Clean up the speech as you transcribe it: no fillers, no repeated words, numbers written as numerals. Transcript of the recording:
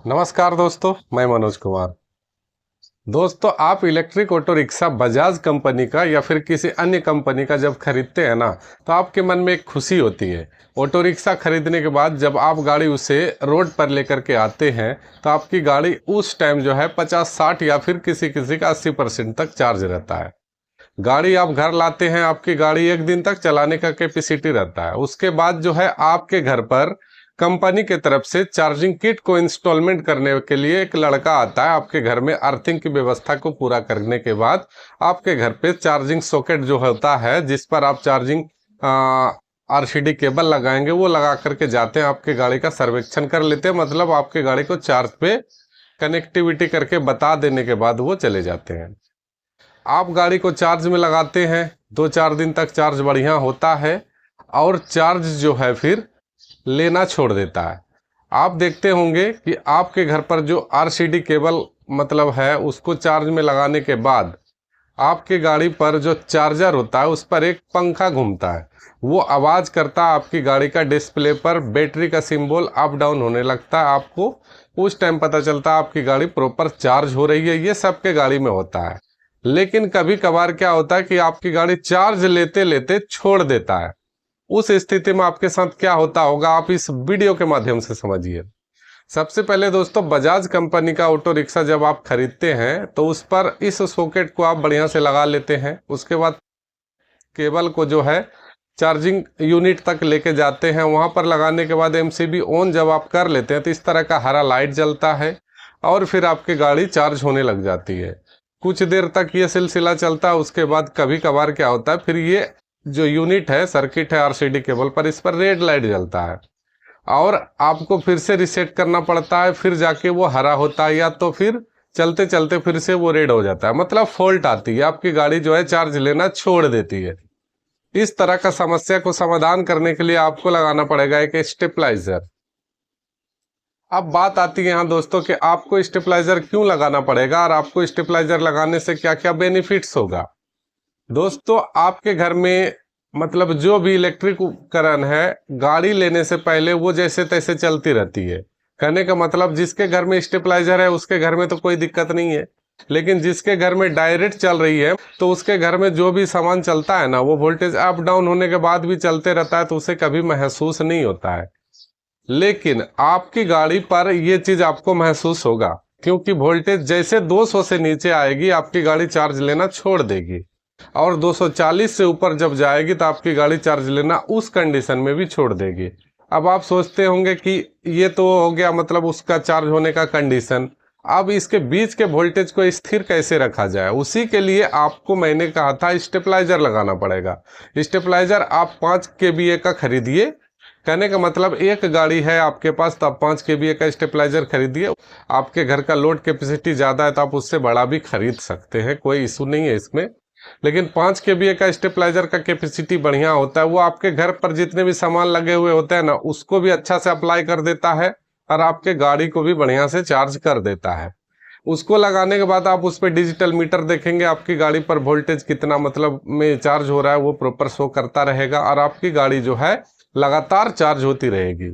नमस्कार दोस्तों, मैं मनोज कुमार। दोस्तों, आप electric auto rickshaw Bajaj company का या फिर किसी अन्य कंपनी का जब खरीदते हैं ना, तो आपके मन में एक खुशी होती है। ऑटो रिक्शा खरीदने के बाद जब आप गाड़ी उसे रोड पर लेकर के आते हैं तो आपकी गाड़ी उस टाइम जो है 50-60 या फिर किसी किसी का 80% तक चार्ज रहता है। गाड़ी आप घर लाते हैं, आपकी गाड़ी एक दिन तक चलाने का कैपेसिटी रहता है। उसके बाद जो है आपके घर पर कंपनी के तरफ से चार्जिंग किट को इंस्टॉलमेंट करने के लिए एक लड़का आता है। आपके घर में अर्थिंग की व्यवस्था को पूरा करने के बाद आपके घर पे चार्जिंग सॉकेट जो होता है, जिस पर आप चार्जिंग आरसीडी केबल लगाएंगे, वो लगा करके जाते हैं। आपके गाड़ी का सर्वेक्षण कर लेते हैं, मतलब आपके गाड़ी को चार्ज पे कनेक्टिविटी करके बता देने के बाद वो चले जाते हैं। आप गाड़ी को चार्ज में लगाते हैं, 2-4 दिन तक चार्ज बढ़िया होता है और चार्ज जो है फिर लेना छोड़ देता है। आप देखते होंगे कि आपके घर पर जो आरसीडी केबल मतलब है, उसको चार्ज में लगाने के बाद आपके गाड़ी पर जो चार्जर होता है उस पर एक पंखा घूमता है। वो आवाज़ करता है, आपकी गाड़ी का डिस्प्ले पर बैटरी का सिंबल अप डाउन होने लगता है। आपको उस टाइम पता चलता है आपकी गाड़ी प्रॉपर चार्ज हो रही है। ये सबके गाड़ी में होता है। लेकिन कभी कभार क्या होता है कि आपकी गाड़ी चार्ज लेते लेते छोड़ देता है। उस स्थिति में आपके साथ क्या होता होगा, आप इस वीडियो के माध्यम से समझिए। सबसे पहले दोस्तों, बजाज कंपनी का ऑटो रिक्शा जब आप खरीदते हैं तो उस पर इस सॉकेट को आप बढ़िया से लगा लेते हैं। उसके बाद केबल को जो है चार्जिंग यूनिट तक लेके जाते हैं। वहां पर लगाने के बाद एमसीबी ऑन जब आप कर लेते हैं तो इस तरह का हरा लाइट जलता है और फिर आपकी गाड़ी चार्ज होने लग जाती है। कुछ देर तक ये सिलसिला चलता है। उसके बाद कभी कभार क्या होता है, फिर ये जो यूनिट है, सर्किट है आरसीडी केबल पर, इस पर रेड लाइट जलता है और आपको फिर से रिसेट करना पड़ता है। फिर जाके वो हरा होता है या तो फिर चलते चलते फिर से वो रेड हो जाता है। मतलब फॉल्ट आती है, आपकी गाड़ी जो है चार्ज लेना छोड़ देती है। इस तरह का समस्या को समाधान करने के लिए आपको लगाना पड़ेगा एक स्टेबलाइजर। अब बात आती है यहाँ दोस्तों कि आपको स्टेबलाइजर क्यों लगाना पड़ेगा और आपको स्टेबलाइजर लगाने से क्या क्या बेनिफिट्स होगा। दोस्तों, आपके घर में मतलब जो भी इलेक्ट्रिक उपकरण है, गाड़ी लेने से पहले वो जैसे तैसे चलती रहती है। कहने का मतलब, जिसके घर में स्टेबलाइजर है उसके घर में तो कोई दिक्कत नहीं है। लेकिन जिसके घर में डायरेक्ट चल रही है तो उसके घर में जो भी सामान चलता है ना, वो वोल्टेज अप डाउन होने के बाद भी चलते रहता है, तो उसे कभी महसूस नहीं होता है। लेकिन आपकी गाड़ी पर यह चीज आपको महसूस होगा, क्योंकि वोल्टेज जैसे 200 से नीचे आएगी आपकी गाड़ी चार्ज लेना छोड़ देगी और 240 से ऊपर जब जाएगी तो आपकी गाड़ी चार्ज लेना उस कंडीशन में भी छोड़ देगी। अब आप सोचते होंगे कि ये तो हो गया मतलब उसका चार्ज होने का कंडीशन। अब इसके बीच के वोल्टेज को स्थिर कैसे रखा जाए, उसी के लिए आपको मैंने कहा था स्टेबलाइजर लगाना पड़ेगा। स्टेबलाइजर आप 5 kVA का खरीदिए। कहने का मतलब, एक गाड़ी है आपके पास तो आप 5 kVA का स्टेबलाइजर खरीदिए। आपके घर का लोड कैपेसिटी ज़्यादा है तो आप उससे बड़ा भी खरीद सकते हैं, कोई इशू नहीं है इसमें। लेकिन 5 kVA का स्टेबलाइजर का कैपेसिटी बढ़िया होता है। वो आपके घर पर जितने भी सामान लगे हुए होते हैं ना, उसको भी अच्छा से अप्लाई कर देता है और आपके गाड़ी को भी बढ़िया से चार्ज कर देता है। उसको लगाने के बाद आप उस पर डिजिटल मीटर देखेंगे, आपकी गाड़ी पर वोल्टेज कितना मतलब में चार्ज हो रहा है वो प्रॉपर शो करता रहेगा और आपकी गाड़ी जो है लगातार चार्ज होती रहेगी।